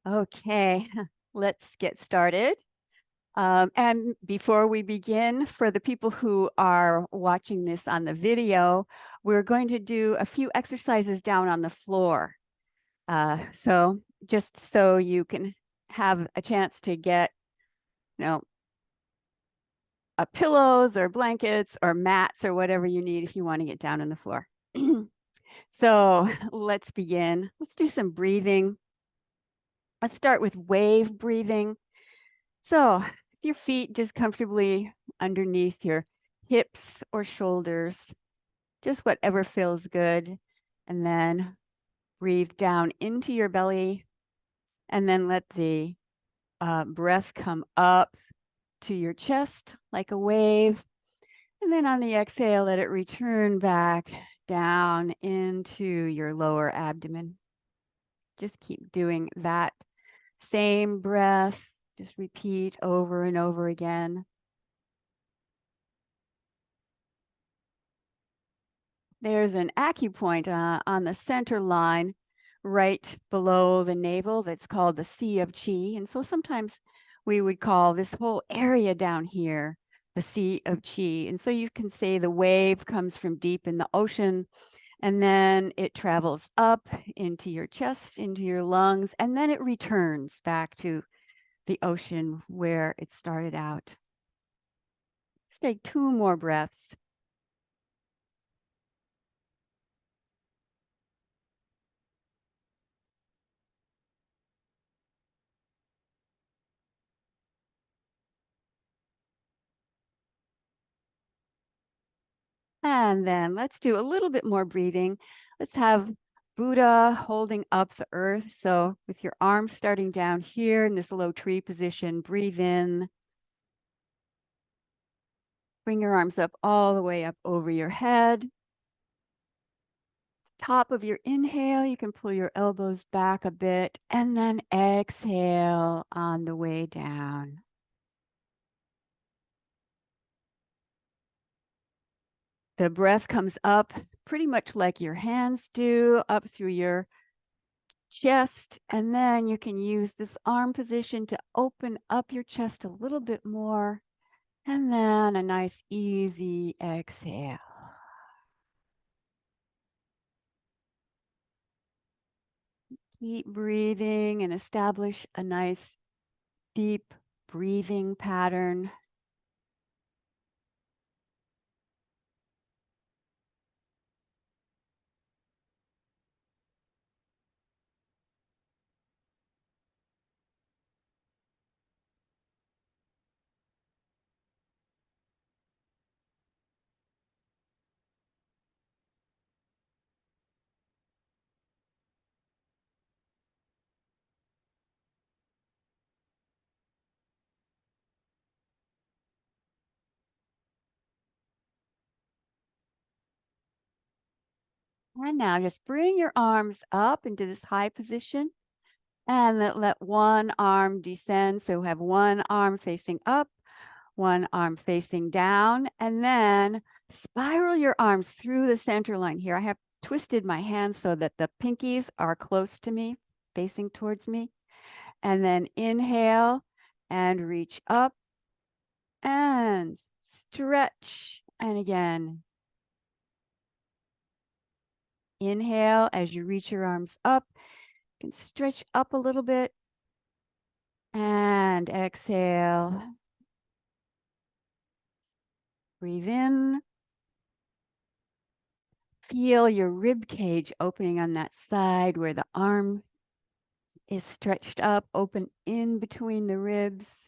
Okay, let's get started. And before we begin, for the people who are watching this on the video, we're going to do a few exercises down on the floor. So just so you can have a chance to get, you know, pillows or blankets or mats or whatever you need if you want to get down on the floor. So let's begin. Let's do some breathing. Let's start with wave breathing. So, with your feet just comfortably underneath your hips or shoulders, just whatever feels good. And then breathe down into your belly and then let the breath come up to your chest like a wave. And then on the exhale, let it return back down into your lower abdomen. Just keep doing that same breath. Just repeat over and over again. There's an acupoint on the center line right below the navel that's called the Sea of Qi. And so sometimes we would call this whole area down here the Sea of Qi. And so you can say the wave comes from deep in the ocean and then it travels up into your chest, into your lungs, and then it returns back to the ocean where it started out. Let's take 2 more breaths. And then let's do a little bit more breathing. Let's have Buddha holding up the earth. So with your arms starting down here in this low tree position, breathe in. Bring your arms up all the way up over your head. Top of your inhale, you can pull your elbows back a bit and then exhale on the way down. The breath comes up pretty much like your hands do, up through your chest, and then you can use this arm position to open up your chest a little bit more, and then a nice easy exhale. Keep breathing and establish a nice deep breathing pattern. And now just bring your arms up into this high position and let one arm descend. So have one arm facing up, one arm facing down, and then spiral your arms through the center line here. I have twisted my hands so that the pinkies are close to me, facing towards me. And then inhale and reach up and stretch. And again, inhale as you reach your arms up. You can stretch up a little bit and exhale. Breathe in. Feel your rib cage opening on that side where the arm is stretched up, open in between the ribs.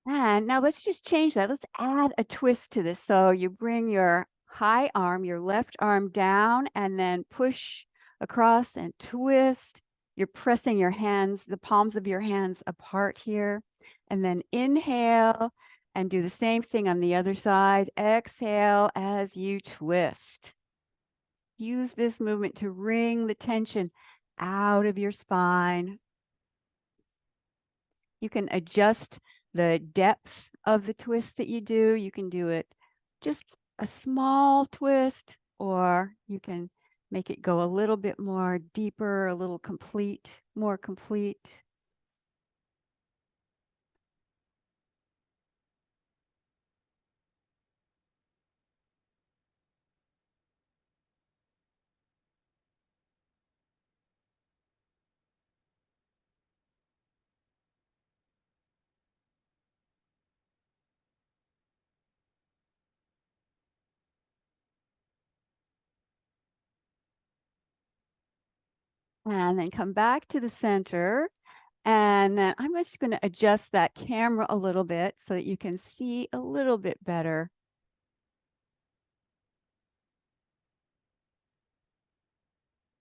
And now let's just change that. Let's add a twist to this. So you bring your high arm, your left arm down, and then push across and twist. You're pressing your hands, the palms of your hands apart here. And then inhale and do the same thing on the other side. Exhale as you twist. use this movement to wring the tension out of your spine. You can adjust the depth of the twist that you do. You can do it just a small twist, or you can make it go a little bit more deeper, a little complete, more complete. And then come back to the center. And then I'm just going to adjust that camera a little bit so that you can see a little bit better.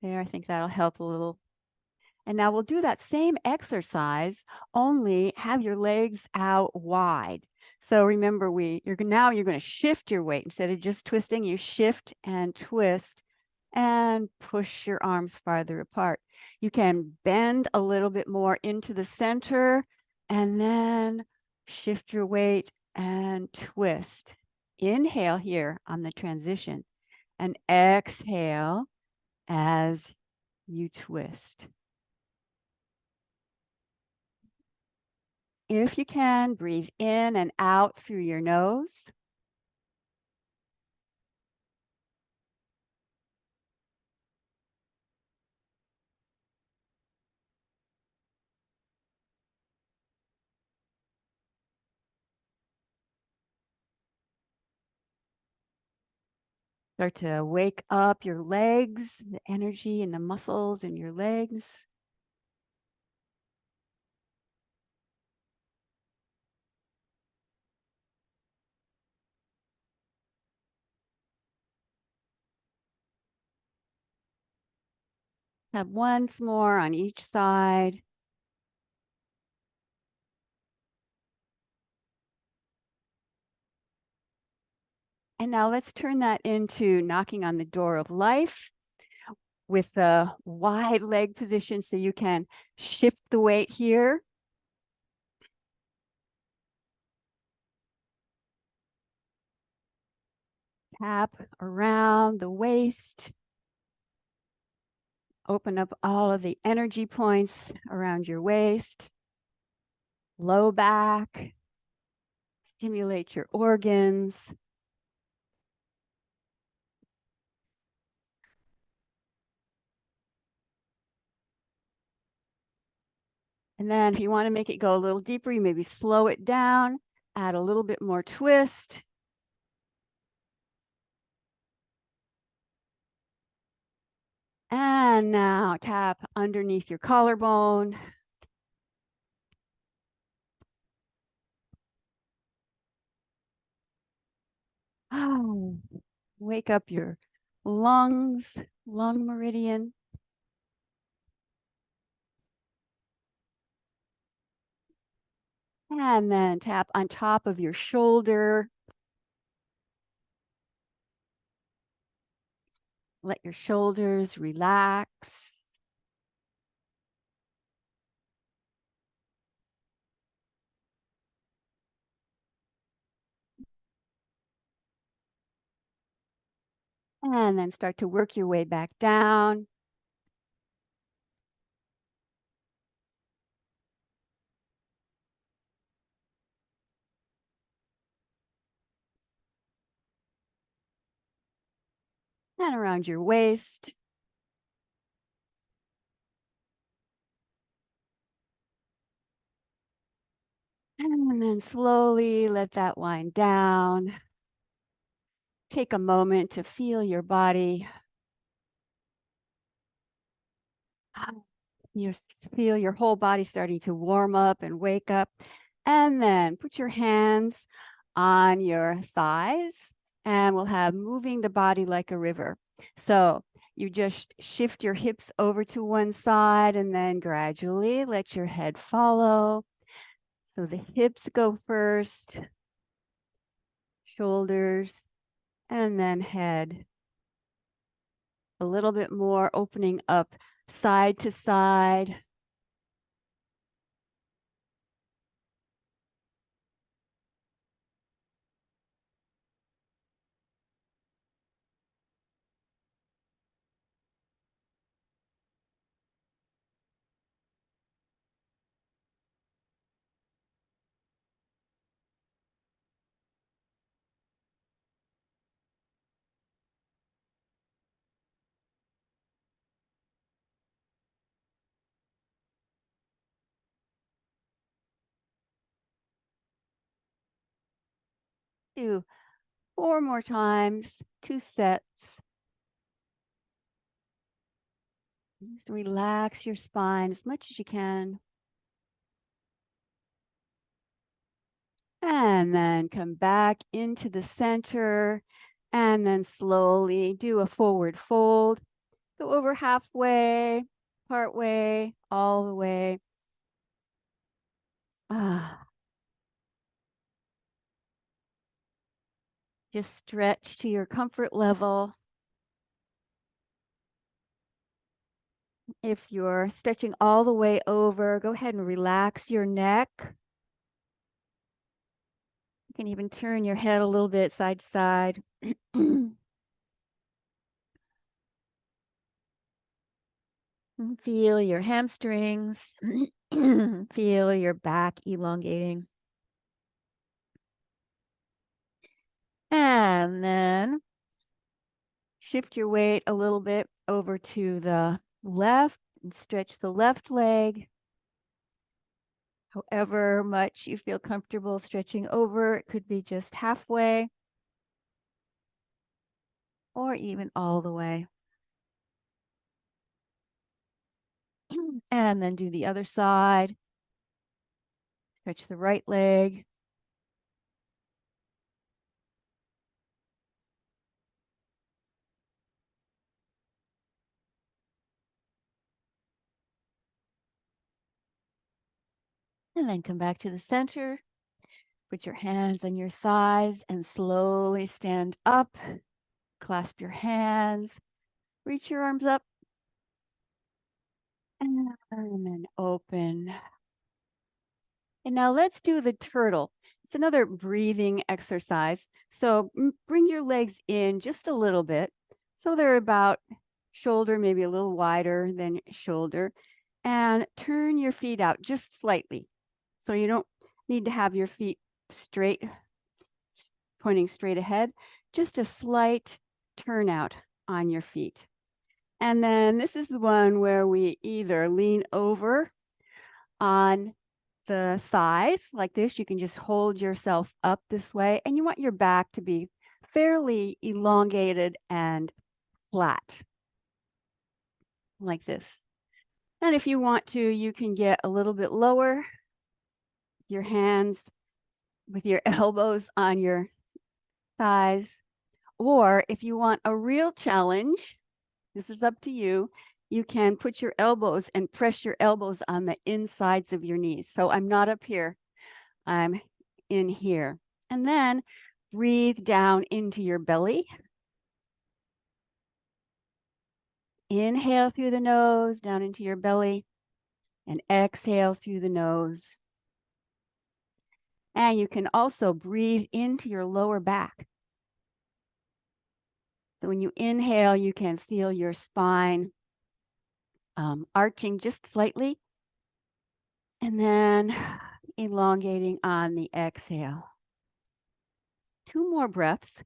There, I think that'll help a little. And now we'll do that same exercise, only have your legs out wide. So remember, you're going to shift your weight. Instead of just twisting, you shift and twist and push your arms farther apart. You can bend a little bit more into the center and then shift your weight and twist. Inhale here on the transition and exhale as you twist. If you can, breathe in and out through your nose. Start to wake up your legs, the energy and the muscles in your legs. Have once more on each side. And now let's turn that into knocking on the door of life with the wide leg position so you can shift the weight here. Tap around the waist. Open up all of the energy points around your waist, low back. Stimulate your organs. And then if you want to make it go a little deeper, you maybe slow it down, add a little bit more twist. And now tap underneath your collarbone. Oh, wake up your lungs, lung meridian. And then tap on top of your shoulder. Let your shoulders relax. And then start to work your way back down. And around your waist. And then slowly let that wind down. Take a moment to feel your body. You feel your whole body starting to warm up and wake up. And then put your hands on your thighs and we'll have moving the body like a river. So you just shift your hips over to one side and then gradually let your head follow. So the hips go first, shoulders, and then head. A little bit more, opening up side to side. Do 4 more times, 2 sets. Just relax your spine as much as you can. And then come back into the center and then slowly do a forward fold. Go over halfway, part way, all the way. Just stretch to your comfort level. If you're stretching all the way over, go ahead and relax your neck. You can even turn your head a little bit side to side. Feel your hamstrings. Feel your back elongating. And then shift your weight a little bit over to the left and stretch the left leg. However much you feel comfortable stretching over, it could be just halfway or even all the way. And then do the other side. Stretch the right leg. And then come back to the center. Put your hands on your thighs and slowly stand up. Clasp your hands. Reach your arms up. And then open. And now let's do the turtle. It's another breathing exercise. So bring your legs in just a little bit. So they're about shoulder, maybe a little wider than shoulder. And turn your feet out just slightly. So you don't need to have your feet straight, pointing straight ahead. Just a slight turnout on your feet. And then this is the one where we either lean over on the thighs like this. You can just hold yourself up this way, and you want your back to be fairly elongated and flat like this. And if you want to, you can get a little bit lower, your hands with your elbows on your thighs. Or if you want a real challenge, this is up to you. You can put your elbows and press your elbows on the insides of your knees. So I'm not up here, I'm in here. And then breathe down into your belly. Inhale through the nose, down into your belly, and exhale through the nose. And you can also breathe into your lower back. So when you inhale, you can feel your spine arching just slightly, and then elongating on the exhale. 2 more breaths.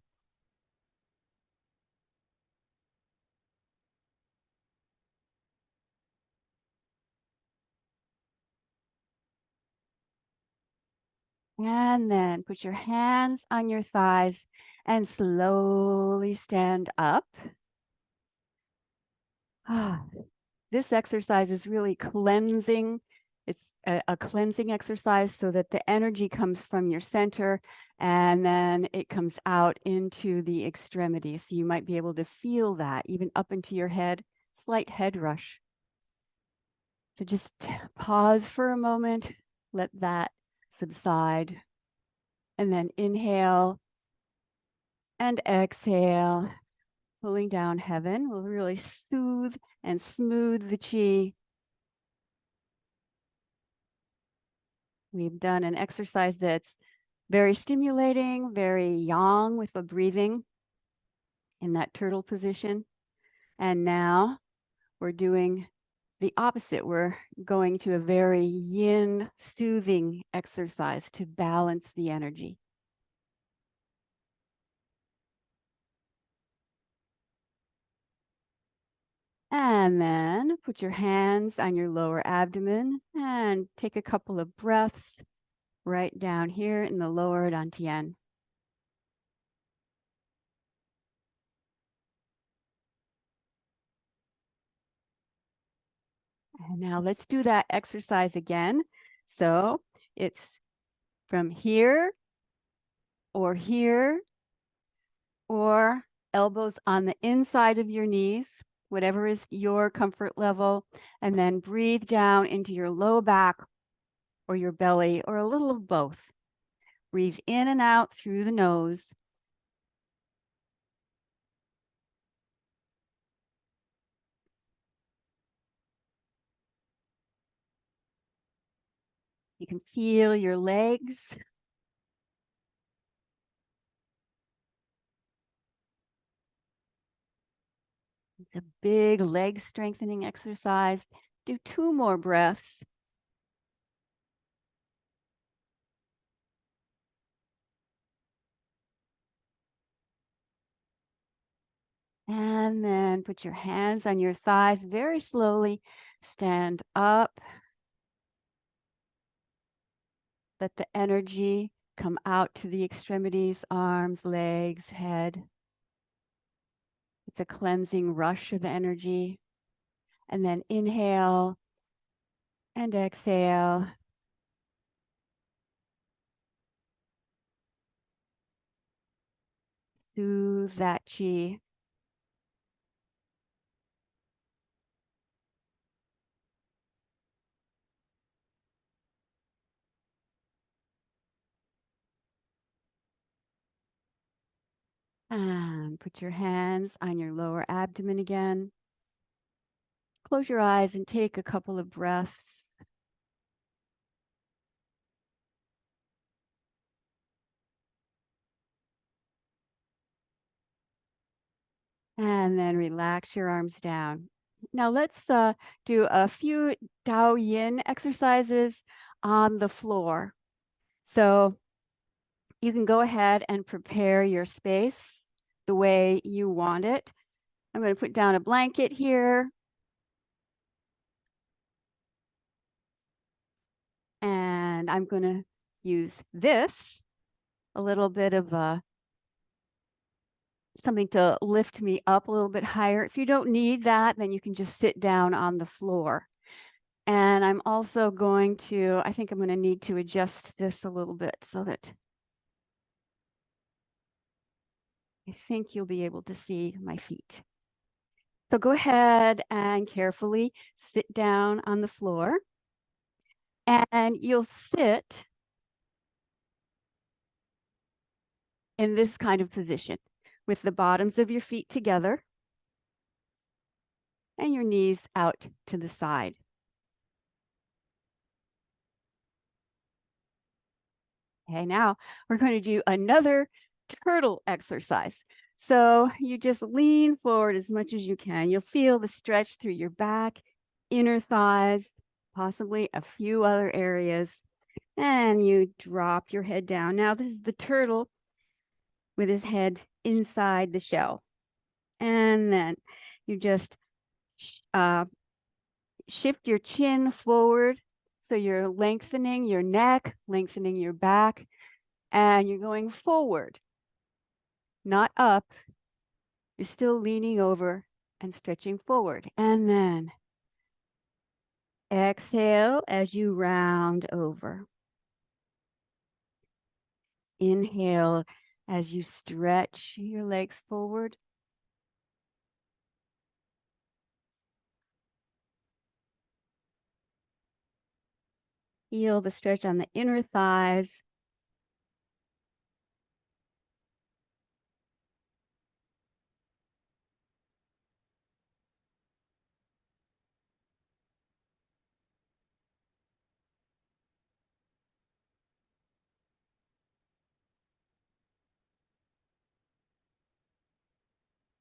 And then put your hands on your thighs and slowly stand up. This exercise is really cleansing. It's a cleansing exercise so that the energy comes from your center and then it comes out into the extremities. So you might be able to feel that even up into your head, slight head rush. So just pause for a moment, let that subside, and then inhale and exhale. pulling down heaven will really soothe and smooth the chi. We've done an exercise that's very stimulating, very yang with the breathing in that turtle position. And now we're doing the opposite. We're going to a very yin soothing exercise to balance the energy. And then put your hands on your lower abdomen and take a couple of breaths right down here in the lower dantian. And now let's do that exercise again. So it's from here or elbows on the inside of your knees, whatever is your comfort level, and then breathe down into your low back or your belly or a little of both. Breathe in and out through the nose. You can feel your legs. It's a big leg strengthening exercise. Do 2 more breaths. And then put your hands on your thighs very slowly. Stand up. Let the energy come out to the extremities, arms, legs, head. It's a cleansing rush of energy. And then inhale and exhale. Soothe that chi. And put your hands on your lower abdomen again. Close your eyes and take a couple of breaths. And then relax your arms down. Now let's do a few Tao Yin exercises on the floor. So you can go ahead and prepare your space the way you want it. I'm going to put down a blanket here. And I'm going to use this, a little bit of something to lift me up a little bit higher. If you don't need that, then you can just sit down on the floor. And I'm also going to, I think I'm going to need to adjust this a little bit so that I think you'll be able to see my feet. So go ahead and carefully sit down on the floor. And you'll sit in this kind of position with the bottoms of your feet together and your knees out to the side. Okay, now we're going to do another turtle exercise. So you just lean forward as much as you can. You'll feel the stretch through your back, inner thighs, possibly a few other areas. And you drop your head down. Now this is the turtle with his head inside the shell. And then you just shift your chin forward. So you're lengthening your neck, lengthening your back, and you're going forward, not up. You're still leaning over and stretching forward. And then exhale as you round over. Inhale as you stretch your legs forward. Feel the stretch on the inner thighs.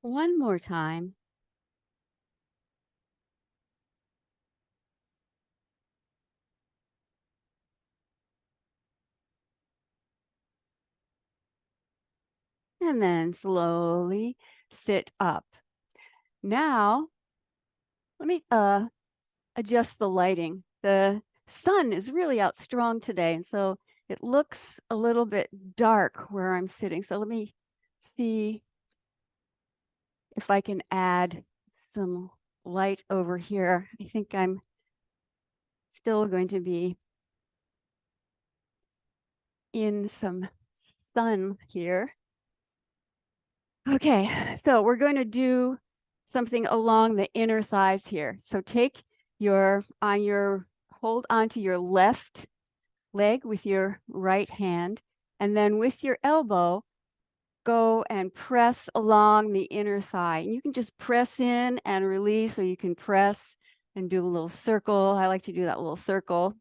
One more time. And then slowly sit up. Now, let me adjust the lighting. The sun is really out strong today, and so it looks a little bit dark where I'm sitting. So let me see if I can add some light over here. I think I'm still going to be in some sun here. Okay, so we're going to do something along the inner thighs here. So take hold onto your left leg with your right hand, and then with your elbow, go and press along the inner thigh. And you can just press in and release, or you can press and do a little circle. I like to do that little circle.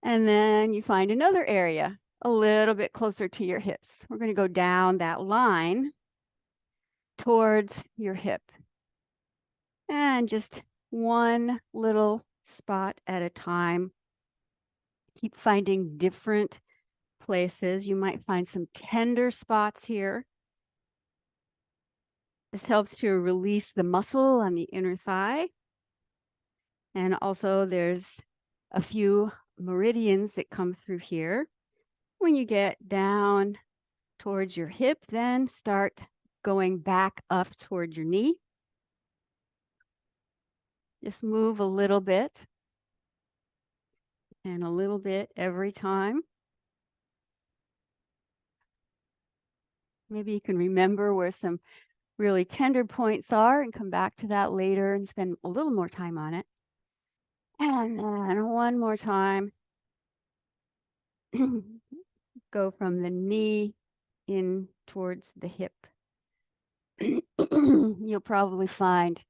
And then you find another area a little bit closer to your hips. We're going to go down that line towards your hip. And just one little spot at a time. Keep finding different places. You might find some tender spots here. This helps to release the muscle on the inner thigh. And also there's a few meridians that come through here. When you get down towards your hip, then start going back up toward your knee. Just move a little bit and a little bit every time. Maybe you can remember where some really tender points are and come back to that later and spend a little more time on it. And then one more time. Go from the knee in towards the hip. You'll probably find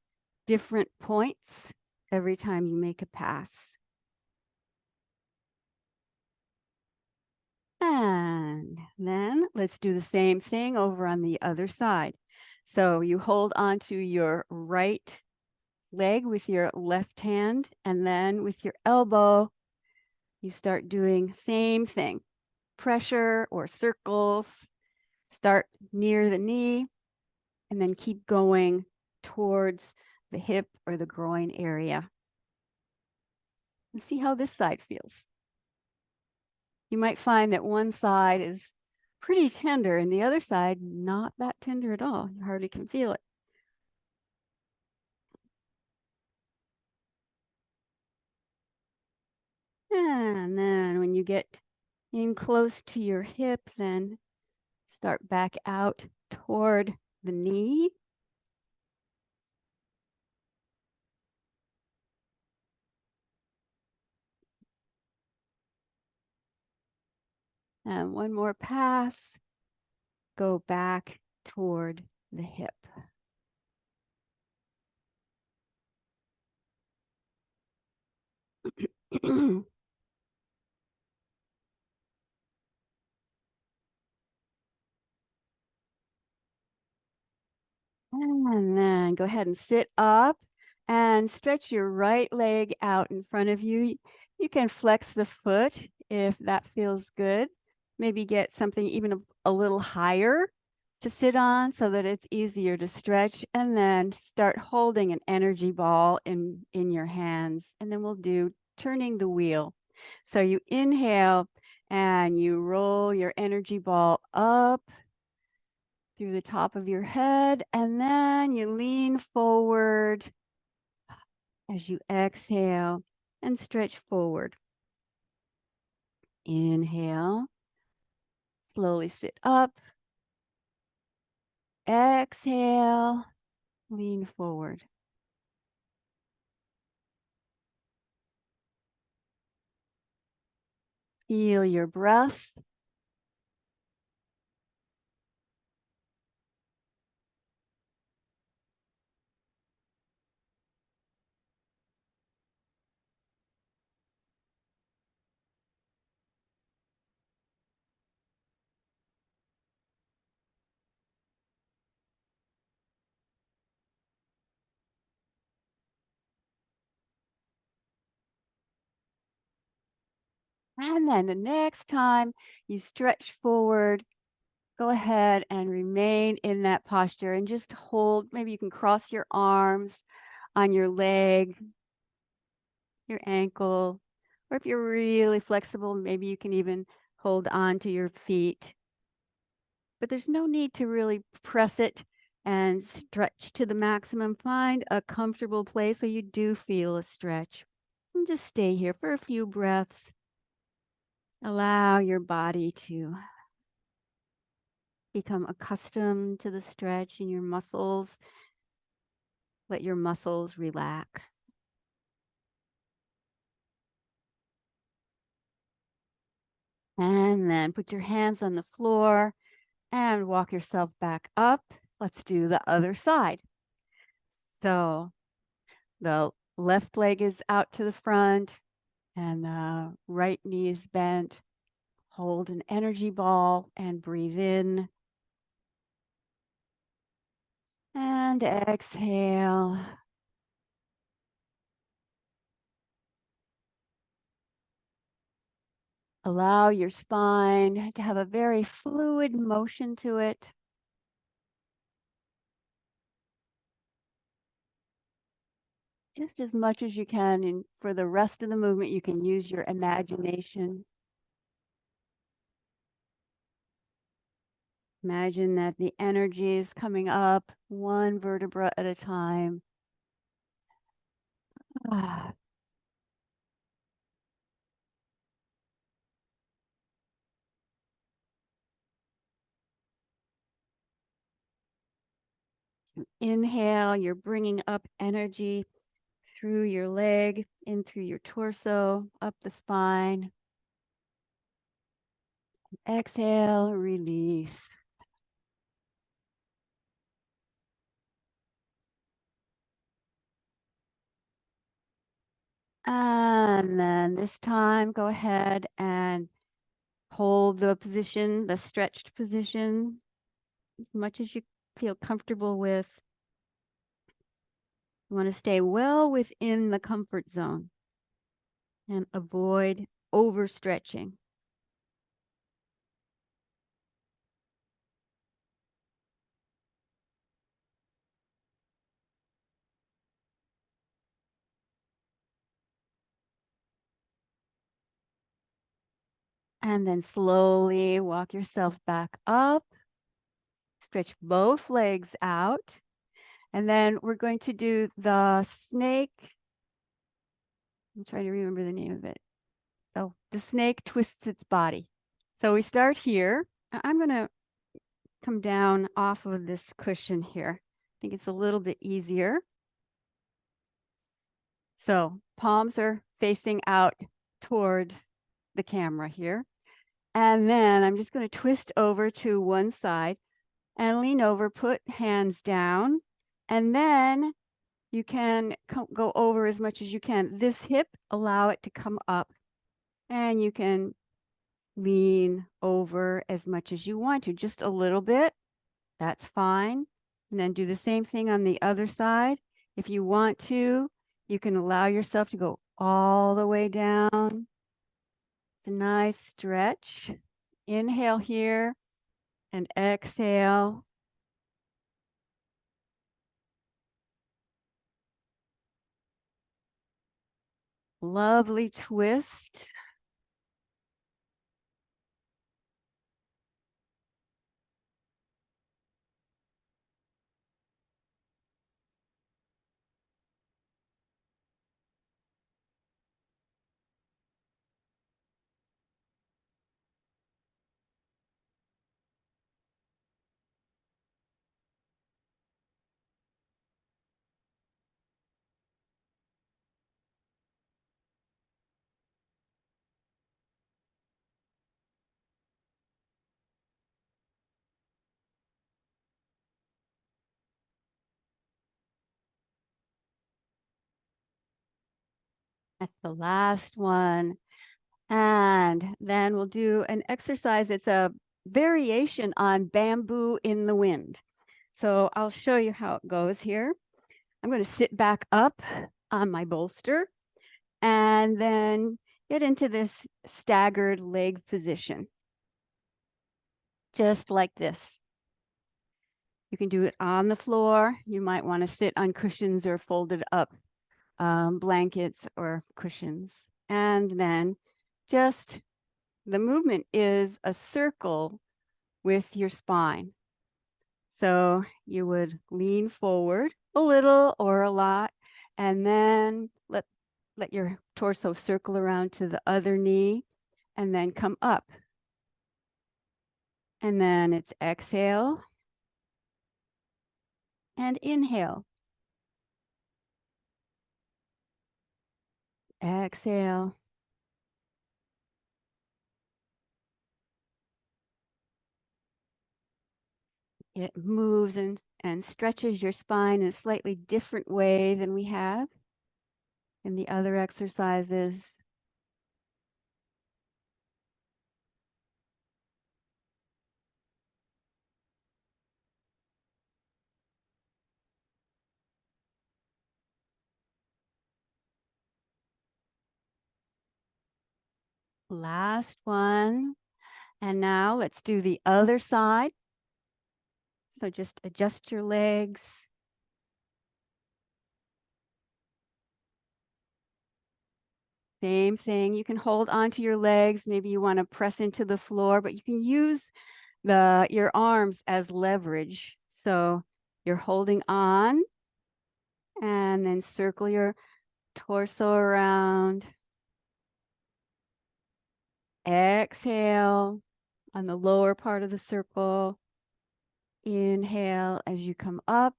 different points every time you make a pass. And then let's do the same thing over on the other side. So you hold onto your right leg with your left hand, and then with your elbow, you start doing same thing. Pressure or circles. Start near the knee, and then keep going towards the hip or the groin area. And see how this side feels. You might find that one side is pretty tender and the other side not that tender at all. You hardly can feel it. And then when you get in close to your hip, then start back out toward the knee. And one more pass. Go back toward the hip. And then go ahead and sit up and stretch your right leg out in front of you. You can flex the foot if that feels good. Maybe get something even a little higher to sit on so that it's easier to stretch, and then start holding an energy ball in your hands. And then we'll do turning the wheel. So you inhale and you roll your energy ball up through the top of your head, and then you lean forward as you exhale and stretch forward. Inhale, slowly sit up. Exhale, lean forward. Feel your breath. And then the next time you stretch forward, go ahead and remain in that posture and just hold. Maybe you can cross your arms on your leg, your ankle, or if you're really flexible, maybe you can even hold on to your feet. But there's no need to really press it and stretch to the maximum. Find a comfortable place where you do feel a stretch. And just stay here for a few breaths. Allow your body to become accustomed to the stretch in your muscles. Let your muscles relax. And then put your hands on the floor and walk yourself back up. Let's do the other side. So the left leg is out to the front and the right knee is bent. Hold an energy ball and breathe in. And exhale. Allow your spine to have a very fluid motion to it. Just as much as you can. And for the rest of the movement, you can use your imagination. Imagine that the energy is coming up one vertebra at a time. Ah. Inhale, you're bringing up energy through your leg, in through your torso, up the spine. Exhale, release. And then this time, go ahead and hold the position, the stretched position, as much as you feel comfortable with. You want to stay well within the comfort zone and avoid overstretching. And then slowly walk yourself back up. Stretch both legs out. And then we're going to do the snake. I'm trying to remember the name of it. Oh, the snake twists its body. So we start here. I'm going to come down off of this cushion here. I think it's a little bit easier. So palms are facing out toward the camera here. And then I'm just going to twist over to one side and lean over, put hands down, and then you can go over as much as you can. This hip, allow it to come up, and you can lean over as much as you want to, just a little bit. That's fine. And then do the same thing on the other side. If you want to, you can allow yourself to go all the way down. It's a nice stretch. Inhale here and exhale. Lovely twist. That's the last one. And then we'll do an exercise. It's a variation on bamboo in the wind. So I'll show you how it goes here. I'm going to sit back up on my bolster. And then get into this staggered leg position, just like this. You can do it on the floor. You might want to sit on cushions or folded up blankets or cushions. And then just the movement is a circle with your spine. So you would lean forward a little or a lot, and then let your torso circle around to the other knee, and then come up. And then it's exhale and inhale. Exhale. It moves and stretches your spine in a slightly different way than we have in the other exercises. Last one. And now let's do the other side. So just adjust your legs. Same thing. You can hold onto your legs. Maybe you want to press into the floor, but you can use your arms as leverage. So you're holding on and then circle your torso around. Exhale on the lower part of the circle. Inhale as you come up.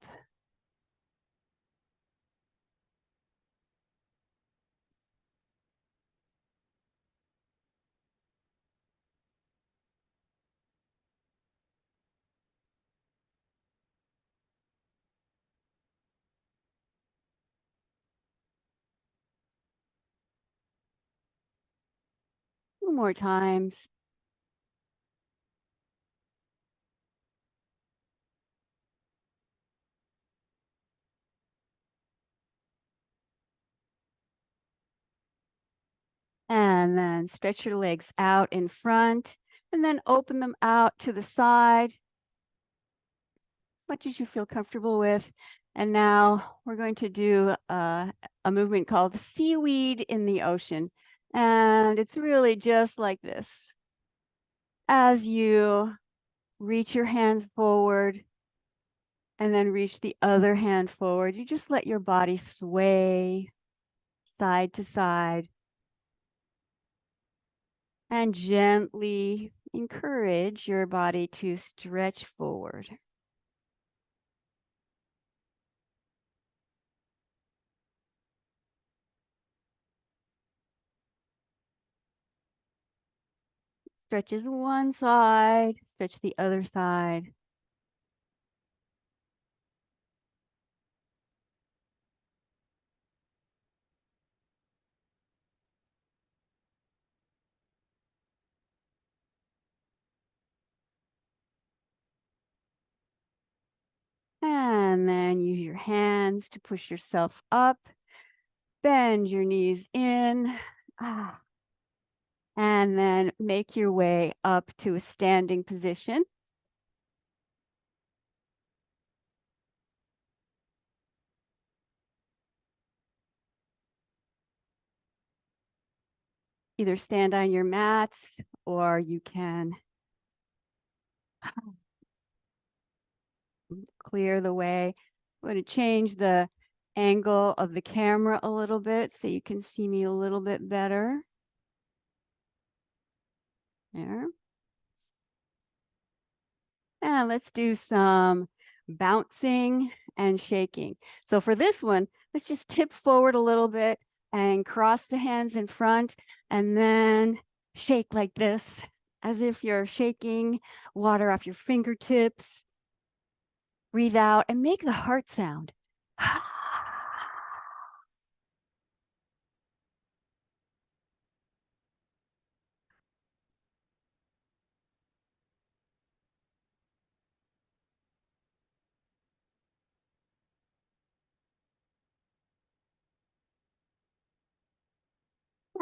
Two more times. And then stretch your legs out in front and then open them out to the side, much as you feel comfortable with. And now we're going to do a movement called seaweed in the ocean. And it's really just like this. As you reach your hand forward and then reach the other hand forward, you just let your body sway side to side and gently encourage your body to stretch forward. Stretches one side, stretch the other side. And then use your hands to push yourself up. Bend your knees in. And then make your way up to a standing position. Either stand on your mats or you can clear the way. I'm going to change the angle of the camera a little bit so you can see me a little bit better. There. And let's do some bouncing and shaking. So for this one, let's just tip forward a little bit and cross the hands in front and then shake like this, as if you're shaking water off your fingertips. Breathe out and make the heart sound.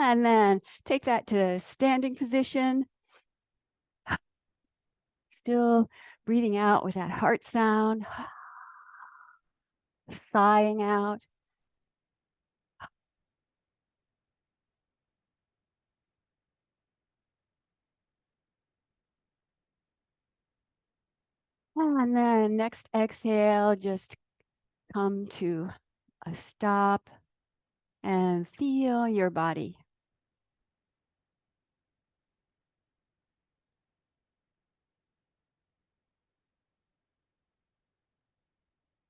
And then take that to standing position. Still breathing out with that heart sound, sighing out. And then next exhale, just come to a stop and feel your body.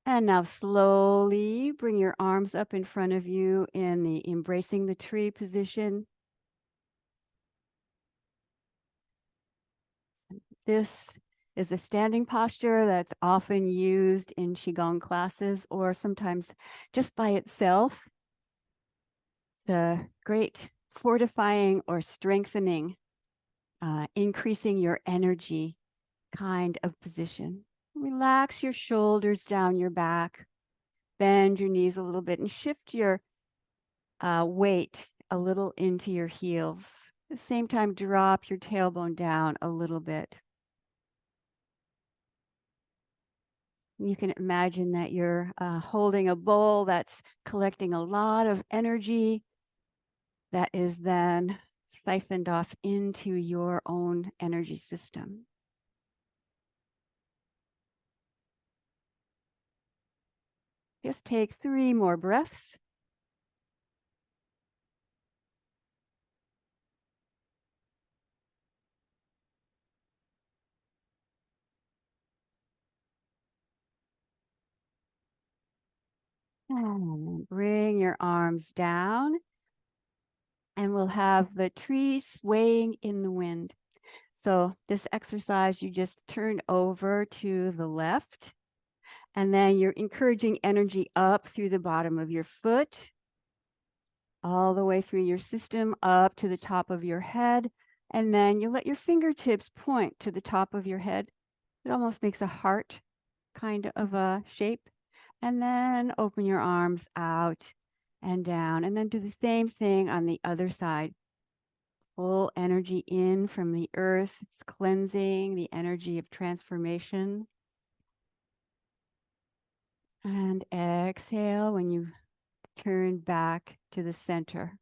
And now slowly bring your arms up in front of you in the embracing the tree position. This is a standing posture that's often used in Qigong classes or sometimes just by itself. It's a great fortifying or strengthening, increasing your energy kind of position. Relax your shoulders down your back, bend your knees a little bit, and shift your weight a little into your heels. At the same time, drop your tailbone down a little bit. You can imagine that you're holding a bowl that's collecting a lot of energy that is then siphoned off into your own energy system. Just take 3 more breaths. And bring your arms down, and we'll have the tree swaying in the wind. So this exercise, you just turn over to the left, and then you're encouraging energy up through the bottom of your foot, all the way through your system, up to the top of your head. And then you let your fingertips point to the top of your head. It almost makes a heart kind of a shape. And then open your arms out and down, and then do the same thing on the other side. Full energy in from the earth. It's cleansing, the energy of transformation. And exhale when you turn back to the center.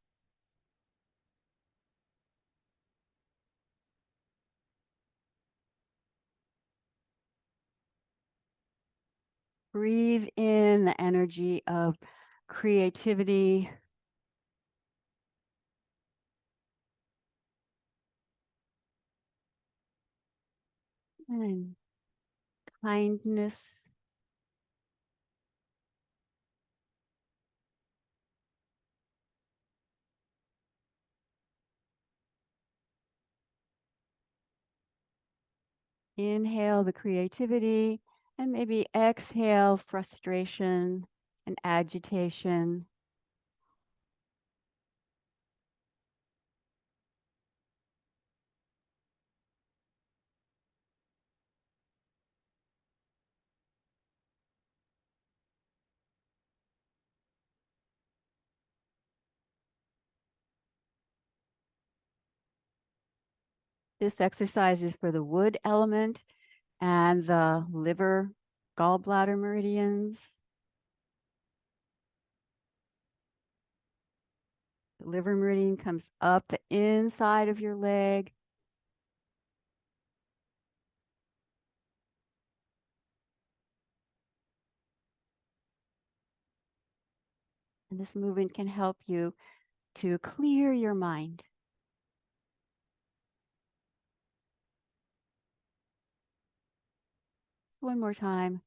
Breathe in the energy of creativity, and kindness. Inhale the creativity, and maybe exhale frustration and agitation. This exercise is for the wood element and the liver, gallbladder meridians. The liver meridian comes up the inside of your leg. And this movement can help you to clear your mind. One more time.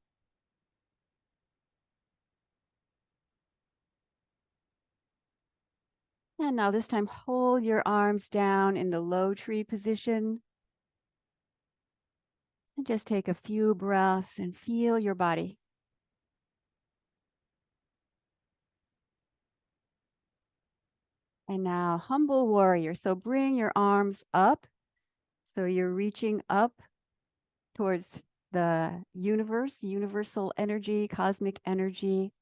And now this time, hold your arms down in the low tree position. And just take a few breaths and feel your body. And now, humble warrior. So bring your arms up. So you're reaching up towards the universe, universal energy, cosmic energy.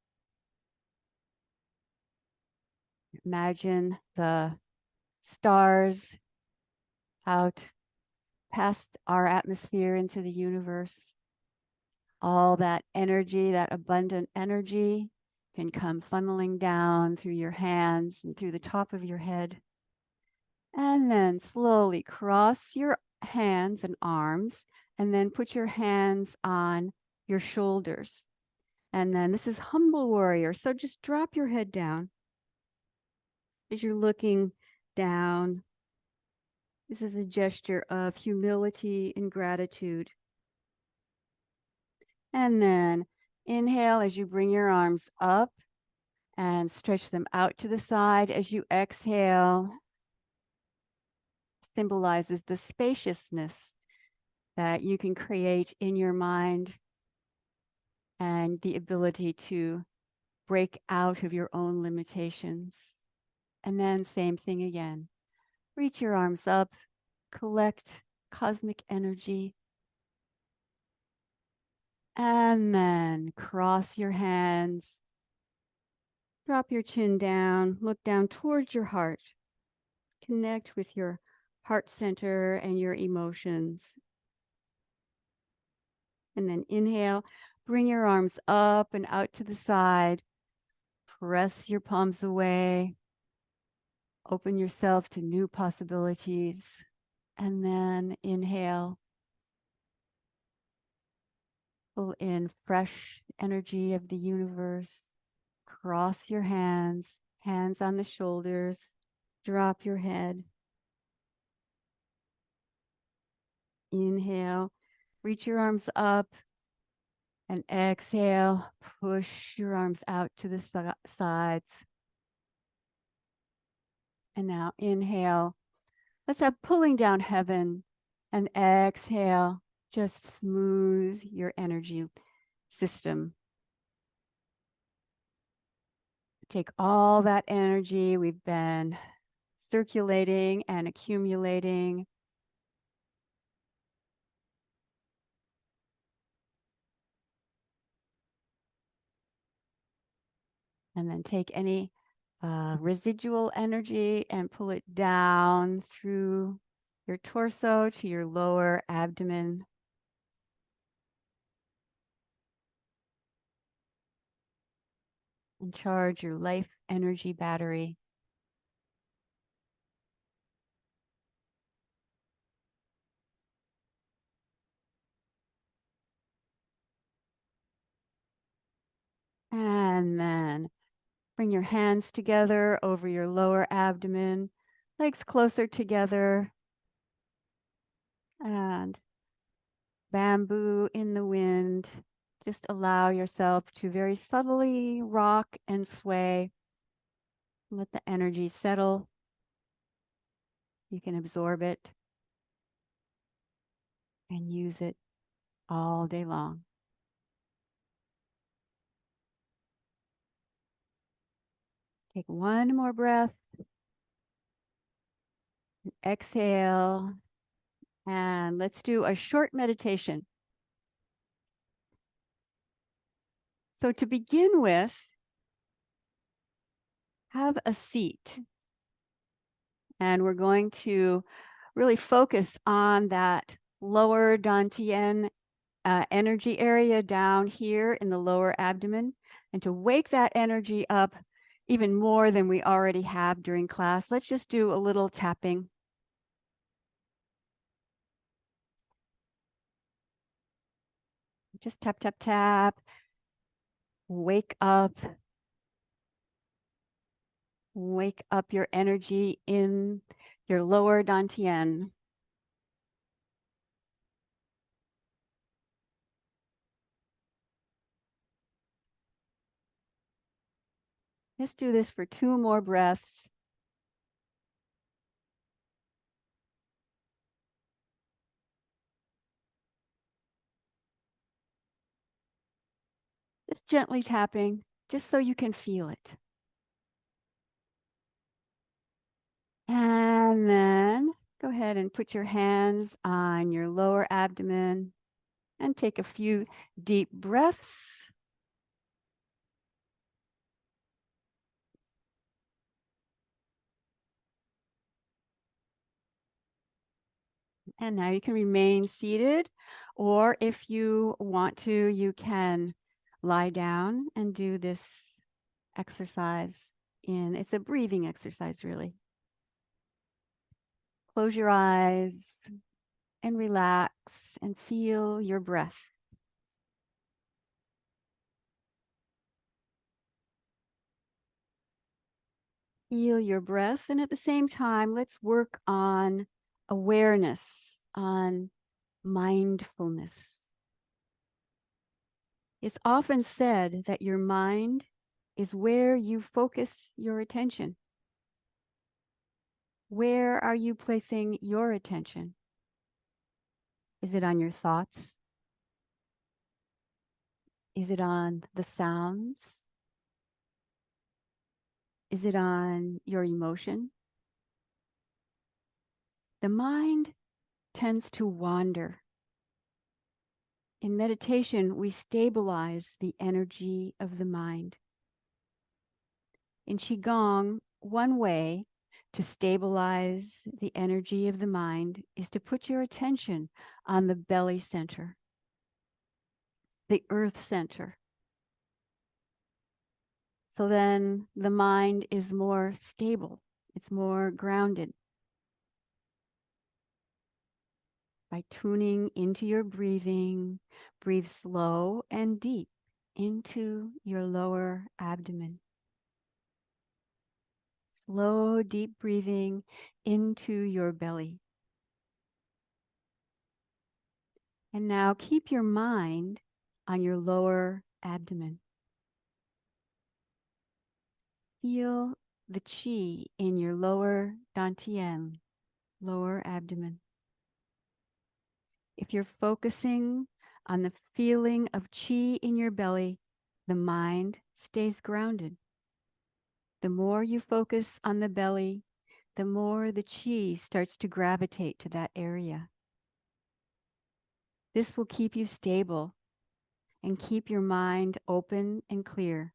Imagine the stars out past our atmosphere into the universe. All that energy, that abundant energy, can come funneling down through your hands and through the top of your head. And then slowly cross your hands and arms, and then put your hands on your shoulders. And then this is humble warrior. So just drop your head down as you're looking down. This is a gesture of humility and gratitude. And then inhale as you bring your arms up and stretch them out to the side. As you exhale, symbolizes the spaciousness that you can create in your mind and the ability to break out of your own limitations. And then same thing again. Reach your arms up, collect cosmic energy, and then cross your hands. Drop your chin down, look down towards your heart. Connect with your heart center and your emotions. And then inhale, bring your arms up and out to the side. Press your palms away. Open yourself to new possibilities. And then inhale. Pull in fresh energy of the universe. Cross your hands, hands on the shoulders. Drop your head. Inhale, reach your arms up, and exhale, push your arms out to the sides. And now inhale. Let's have pulling down heaven, and exhale, just smooth your energy system. Take all that energy we've been circulating and accumulating. And then take any residual energy and pull it down through your torso to your lower abdomen. And charge your life energy battery. And then bring your hands together over your lower abdomen, legs closer together, and bamboo in the wind. Just allow yourself to very subtly rock and sway. Let the energy settle. You can absorb it and use it all day long. Take one more breath. Exhale. And let's do a short meditation. So to begin with, have a seat. And we're going to really focus on that lower dantian energy area down here in the lower abdomen, and to wake that energy up even more than we already have during class. Let's just do a little tapping. Just tap, tap, tap. Wake up. Wake up your energy in your lower dantian. Just do this for 2 more breaths. Just gently tapping, just so you can feel it. And then go ahead and put your hands on your lower abdomen and take a few deep breaths. And now you can remain seated, or if you want to, you can lie down and do this exercise it's a breathing exercise, really. Close your eyes and relax and feel your breath. Feel your breath. And at the same time, let's work on awareness, on mindfulness. It's often said that your mind is where you focus your attention. Where are you placing your attention? Is it on your thoughts? Is it on the sounds? Is it on your emotion? The mind tends to wander. In meditation, we stabilize the energy of the mind. In Qigong, one way to stabilize the energy of the mind is to put your attention on the belly center, the earth center. So then the mind is more stable, it's more grounded. By tuning into your breathing, breathe slow and deep into your lower abdomen. Slow, deep breathing into your belly. And now keep your mind on your lower abdomen. Feel the qi in your lower dantian, lower abdomen. If you're focusing on the feeling of qi in your belly, the mind stays grounded. The more you focus on the belly, the more the qi starts to gravitate to that area. This will keep you stable and keep your mind open and clear.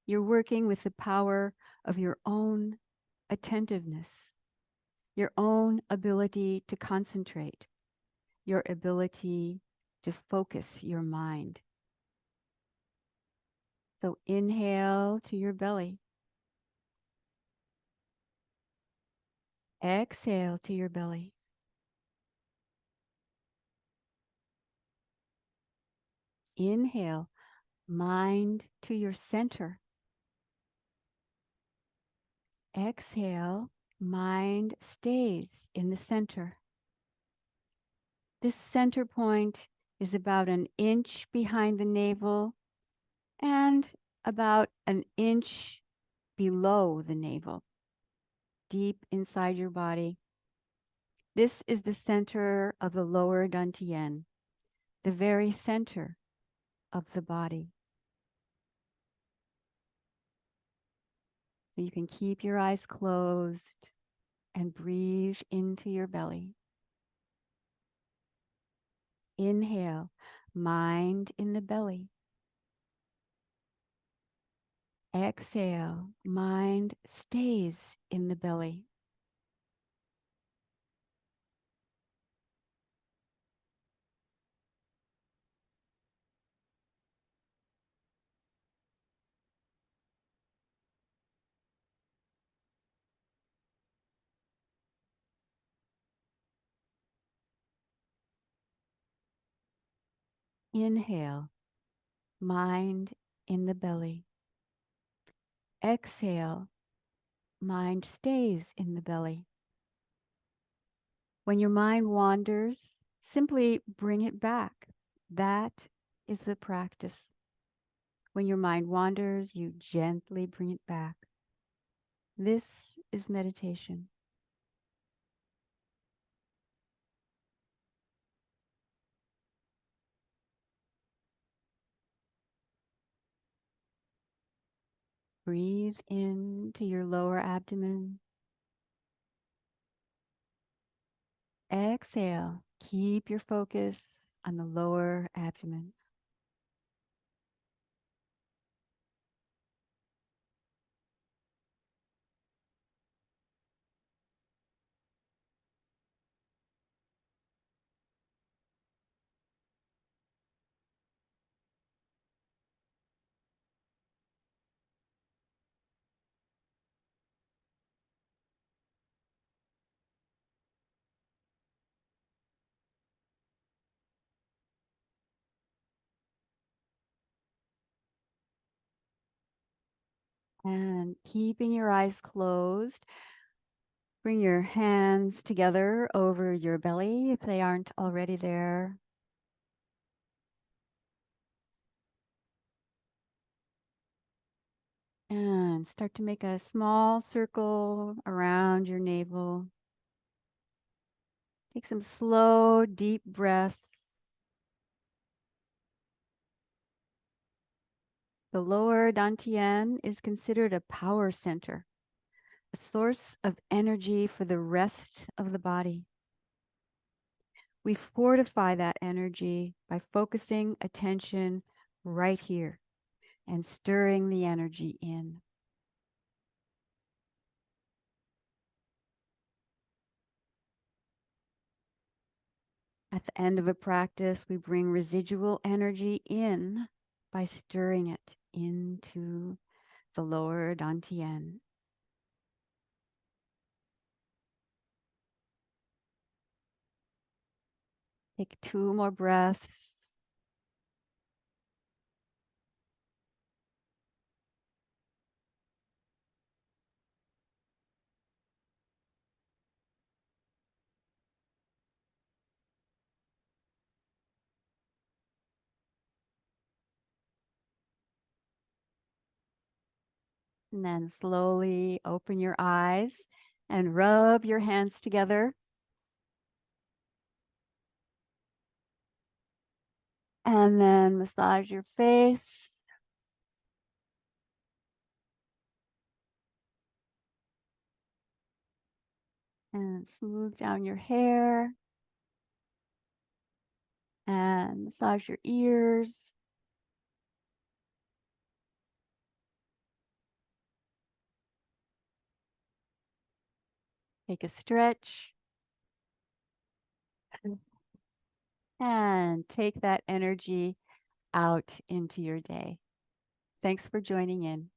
You're working with the power of your own attentiveness, your own ability to concentrate, your ability to focus your mind. So inhale to your belly. Exhale to your belly. Inhale, mind to your center. Exhale, mind stays in the center. This center point is about an inch behind the navel and about an inch below the navel, deep inside your body. This is the center of the lower dantian, the very center of the body. So you can keep your eyes closed and breathe into your belly. Inhale, mind in the belly. Exhale, mind stays in the belly. Inhale, mind in the belly. Exhale, mind stays in the belly. When your mind wanders, simply bring it back. That is the practice. When your mind wanders, you gently bring it back. This is meditation. Breathe into your lower abdomen. Exhale. Keep your focus on the lower abdomen. And keeping your eyes closed, bring your hands together over your belly if they aren't already there. And start to make a small circle around your navel. Take some slow, deep breaths. The lower dantian is considered a power center, a source of energy for the rest of the body. We fortify that energy by focusing attention right here and stirring the energy in. At the end of a practice, we bring residual energy in by stirring it into the lower dantian. Take 2 more breaths. And then slowly open your eyes and rub your hands together. And then massage your face. And smooth down your hair. And massage your ears. Take a stretch. And take that energy out into your day. Thanks for joining in.